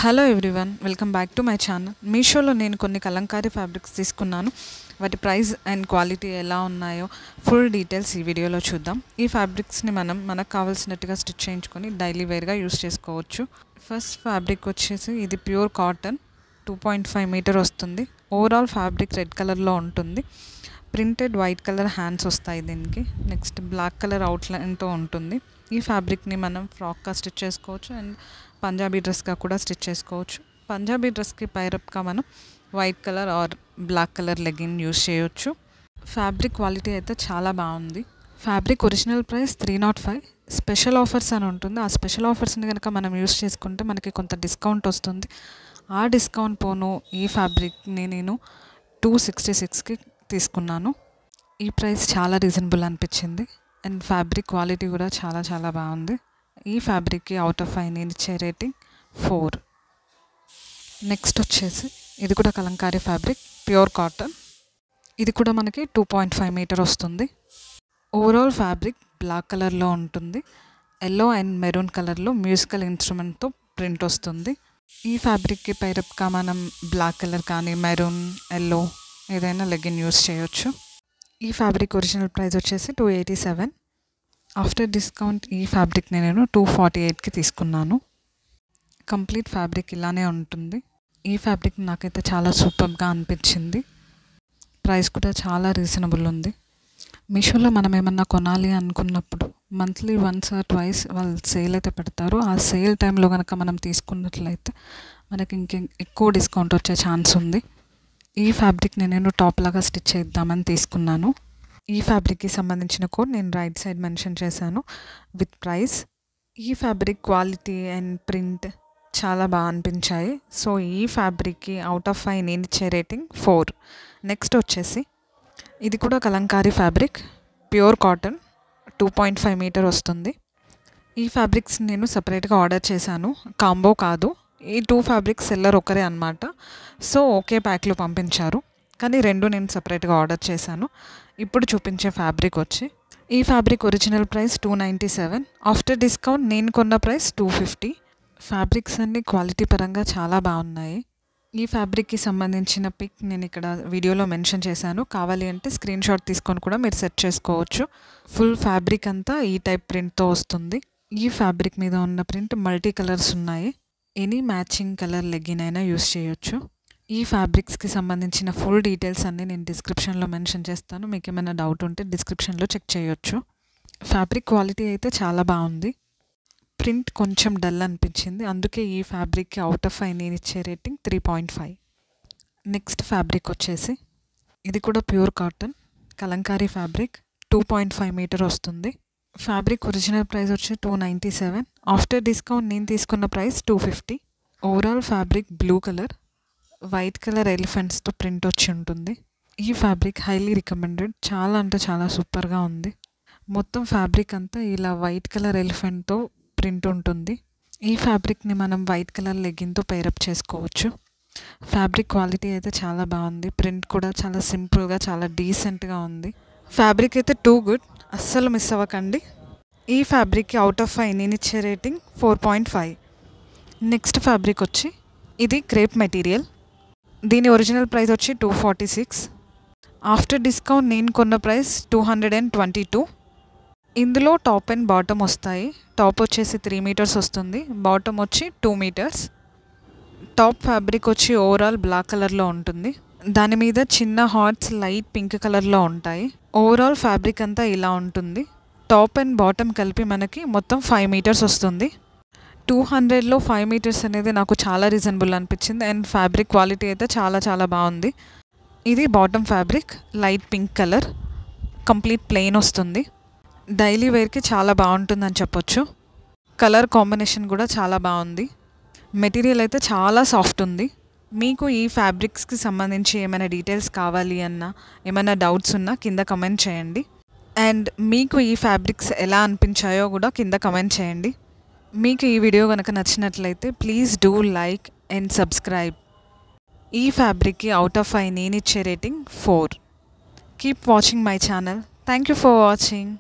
Hello everyone, welcome back to my channel. మీషోలో నేను కొన్ని కలంకారీ ఫ్యాబ్రిక్స్ తీసుకున్నాను. వాటి ప్రైస్ అండ్ క్వాలిటీ ఎలా ఉన్నాయో ఫుల్ డీటెయిల్స్ ఈ వీడియోలో చూద్దాం. ఈ ఫ్యాబ్రిక్స్ని మనకు కావాల్సినట్టుగా స్టిచ్ చేయించుకొని డైలీ వేర్గా యూస్ చేసుకోవచ్చు. ఫస్ట్ ఫ్యాబ్రిక్ వచ్చేసి ఇది ప్యూర్ కాటన్, 2.5 మీటర్ వస్తుంది. ఓవరాల్ ఫ్యాబ్రిక్ రెడ్ కలర్లో ఉంటుంది. ప్రింటెడ్ వైట్ కలర్ హ్యాండ్స్ వస్తాయి దీనికి. నెక్స్ట్ బ్లాక్ కలర్ అవుట్లైన్తో ఉంటుంది. ఈ ఫ్యాబ్రిక్ని మనం ఫ్రాక్గా స్టిచ్ చేసుకోవచ్చు అండ్ పంజాబీ డ్రెస్గా కూడా స్టిచ్ చేసుకోవచ్చు. పంజాబీ డ్రెస్కి పైరప్గా మనం white colour or black colour legging use చేయొచ్చు. ఫ్యాబ్రిక్ క్వాలిటీ అయితే చాలా బాగుంది. Fabric original price 305. Special offers అని ఉంటుంది. ఆ స్పెషల్ ఆఫర్స్ని కనుక మనం యూస్ చేసుకుంటే మనకి కొంత డిస్కౌంట్ వస్తుంది. ఆ డిస్కౌంట్ పోను ఈ ఫ్యాబ్రిక్ని నేను 266కి తీసుకున్నాను. ఈ ప్రైస్ చాలా రీజనబుల్ అనిపించింది అండ్ ఫ్యాబ్రిక్ క్వాలిటీ కూడా చాలా చాలా బాగుంది. ఈ ఫ్యాబ్రిక్కి అవుట్ ఆఫ్ 5 నేను ఇచ్చే రేటింగ్ 4. నెక్స్ట్ వచ్చేసి ఇది కూడా కలంకారీ ఫ్యాబ్రిక్, ప్యూర్ కాటన్. ఇది కూడా మనకి 2.5 మీటర్ వస్తుంది. ఓవరాల్ ఫ్యాబ్రిక్ బ్లాక్ కలర్లో ఉంటుంది. ఎల్లో అండ్ మెరూన్ కలర్లో మ్యూజికల్ ఇన్స్ట్రుమెంట్తో ప్రింట్ వస్తుంది. ఈ ఫ్యాబ్రిక్కి పైరప్గా మనం బ్లాక్ కలర్ కానీ మెరూన్, ఎల్లో ఏదైనా లెగిన్ యూస్ చేయొచ్చు. ఈ ఫ్యాబ్రిక్ ఒరిజినల్ ప్రైస్ వచ్చేసి 287. ఆఫ్టర్ డిస్కౌంట్ ఈ ఫ్యాబ్రిక్ని నేను 248కి తీసుకున్నాను. కంప్లీట్ ఫ్యాబ్రిక్ ఇలానే ఉంటుంది. ఈ ఫ్యాబ్రిక్ నాకైతే చాలా సూపర్గా అనిపించింది. ప్రైస్ కూడా చాలా రీజనబుల్ ఉంది. మీషోలో మనం ఏమన్నా కొనాలి అనుకున్నప్పుడు మంత్లీ వన్స్ ఆర్ ట్వైస్ వాళ్ళు సేల్ అయితే పెడతారు. ఆ సేల్ టైంలో కనుక మనం తీసుకున్నట్లయితే మనకి ఎక్కువ డిస్కౌంట్ వచ్చే ఛాన్స్ ఉంది. ఈ ఫ్యాబ్రిక్ని నేను టాప్ లాగా స్టిచ్ చేద్దామని తీసుకున్నాను. ఈ ఫ్యాబ్రిక్కి సంబంధించిన కోడ్ నేను రైట్ సైడ్ మెన్షన్ చేశాను విత్ ప్రైస్. ఈ ఫ్యాబ్రిక్ క్వాలిటీ అండ్ ప్రింట్ చాలా బాగా అనిపించాయి. సో ఈ ఫ్యాబ్రిక్కి అవుట్ ఆఫ్ 5 నేను ఇచ్చే రేటింగ్ 4. నెక్స్ట్ వచ్చేసి ఇది కూడా Kalamkari fabric, pure cotton, 2.5 metre వస్తుంది. ఈ ఫ్యాబ్రిక్స్ నేను సపరేట్గా ఆర్డర్ చేశాను, కాంబో కాదు. ఈ 2 ఫ్యాబ్రిక్స్ సెల్లర్ ఒకరే అనమాట. సో ఓకే ప్యాక్లో పంపించారు, కానీ 2 నేను సపరేట్గా ఆర్డర్ చేశాను. ఇప్పుడు చూపించే ఫ్యాబ్రిక్ వచ్చి ఈ fabric original price 297. After discount నేను కొన్న ప్రైస్ 250. ఫ్యాబ్రిక్స్ అన్ని క్వాలిటీ పరంగా చాలా బాగున్నాయి. ఈ ఫ్యాబ్రిక్కి సంబంధించిన పిక్ నేను ఇక్కడ వీడియోలో మెన్షన్ చేశాను. కావాలి అంటే స్క్రీన్ షాట్ తీసుకొని కూడా మీరు సెట్ చేసుకోవచ్చు. ఫుల్ ఫ్యాబ్రిక్ అంతా ఈ టైప్ ప్రింట్తో వస్తుంది. ఈ ఫ్యాబ్రిక్ మీద ఉన్న ప్రింట్ మల్టీ కలర్స్ ఉన్నాయి. ఎనీ మ్యాచింగ్ కలర్ లెగిన్ అయినా యూస్ చేయొచ్చు. ఈ ఫ్యాబ్రిక్స్కి సంబంధించిన ఫుల్ డీటెయిల్స్ అన్నీ నేను డిస్క్రిప్షన్లో మెన్షన్ చేస్తాను. మీకు ఏమైనా డౌట్ ఉంటే డిస్క్రిప్షన్లో చెక్ చేయొచ్చు. ఫ్యాబ్రిక్ క్వాలిటీ అయితే చాలా బాగుంది. ప్రింట్ కొంచెం డల్ అనిపించింది, అందుకే ఈ ఫ్యాబ్రిక్కి అవుట్ ఆఫ్ 5 నేను ఇచ్చే రేటింగ్ 3.5. నెక్స్ట్ ఫ్యాబ్రిక్ వచ్చేసి ఇది కూడా pure cotton, Kalamkari fabric, 2.5 metre వస్తుంది. ఫ్యాబ్రిక్ ఒరిజినల్ ప్రైస్ వచ్చి 297. ఆఫ్టర్ డిస్కౌంట్ నేను తీసుకున్న price 250. Overall fabric blue colour, white colour ఎలిఫెంట్స్తో ప్రింట్ వచ్చి ఉంటుంది. ఈ ఫ్యాబ్రిక్ హైలీ రికమెండెడ్. చాలా అంటే చాలా సూపర్గా ఉంది. మొత్తం ఫ్యాబ్రిక్ అంతా ఇలా వైట్ కలర్ ఎలిఫెంట్తో ప్రింట్ ఉంటుంది. ఈ ఫ్యాబ్రిక్ని మనం వైట్ కలర్ లెగిన్తో పైరప్ చేసుకోవచ్చు. ఫ్యాబ్రిక్ క్వాలిటీ అయితే చాలా బాగుంది. ప్రింట్ కూడా చాలా సింపుల్గా చాలా డీసెంట్గా ఉంది. ఫ్యాబ్రిక్ అయితే టూ గుడ్, అస్సలు మిస్ అవ్వకండి. ఈ ఫ్యాబ్రిక్కి అవుట్ ఆఫ్ 5 నేను ఇచ్చే రేటింగ్ 4.5. నెక్స్ట్ ఫ్యాబ్రిక్ వచ్చి ఇది క్రేప్ మెటీరియల్. దీని ఒరిజినల్ ప్రైస్ వచ్చి 246. ఆఫ్టర్ డిస్కౌంట్ నేను కొన్న ప్రైస్ 222. ఇందులో టాప్ అండ్ బాటమ్ వస్తాయి. టాప్ వచ్చేసి 3 మీటర్స్ వస్తుంది, బాటమ్ వచ్చి 2 మీటర్స్. టాప్ ఫ్యాబ్రిక్ వచ్చి ఓవరాల్ బ్లాక్ కలర్లో ఉంటుంది. దాని మీద చిన్న హార్ట్స్ లైట్ పింక్ కలర్లో ఉంటాయి. ఓవరాల్ ఫ్యాబ్రిక్ అంతా ఇలా ఉంటుంది. టాప్ అండ్ బాటమ్ కలిపి మనకి మొత్తం 5 మీటర్స్ వస్తుంది. 200లో 5 మీటర్స్ అనేది నాకు చాలా రీజనబుల్ అనిపించింది అండ్ ఫ్యాబ్రిక్ క్వాలిటీ అయితే చాలా చాలా బాగుంది. ఇది bottom fabric, light pink colour, complete plain వస్తుంది. డైలీ వేర్కి చాలా బాగుంటుందని చెప్పొచ్చు. కలర్ కాంబినేషన్ కూడా చాలా బాగుంది. మెటీరియల్ అయితే చాలా సాఫ్ట్ ఉంది. మీకు ఈ ఫ్యాబ్రిక్స్కి సంబంధించి ఏమైనా డీటెయిల్స్ కావాలి అన్నా, ఏమైనా డౌట్స్ ఉన్నా కింద కమెంట్ చేయండి. అండ్ మీకు ఈ ఫ్యాబ్రిక్స్ ఎలా అనిపించాయో కూడా కింద కమెంట్ చేయండి. మీకు ఈ వీడియో కనుక నచ్చినట్లయితే please do like and subscribe. ఈ ఫ్యాబ్రిక్కి అవుట్ ఆఫ్ 5 నేను ఇచ్చే rating 4. Keep watching my channel. Thank you for watching.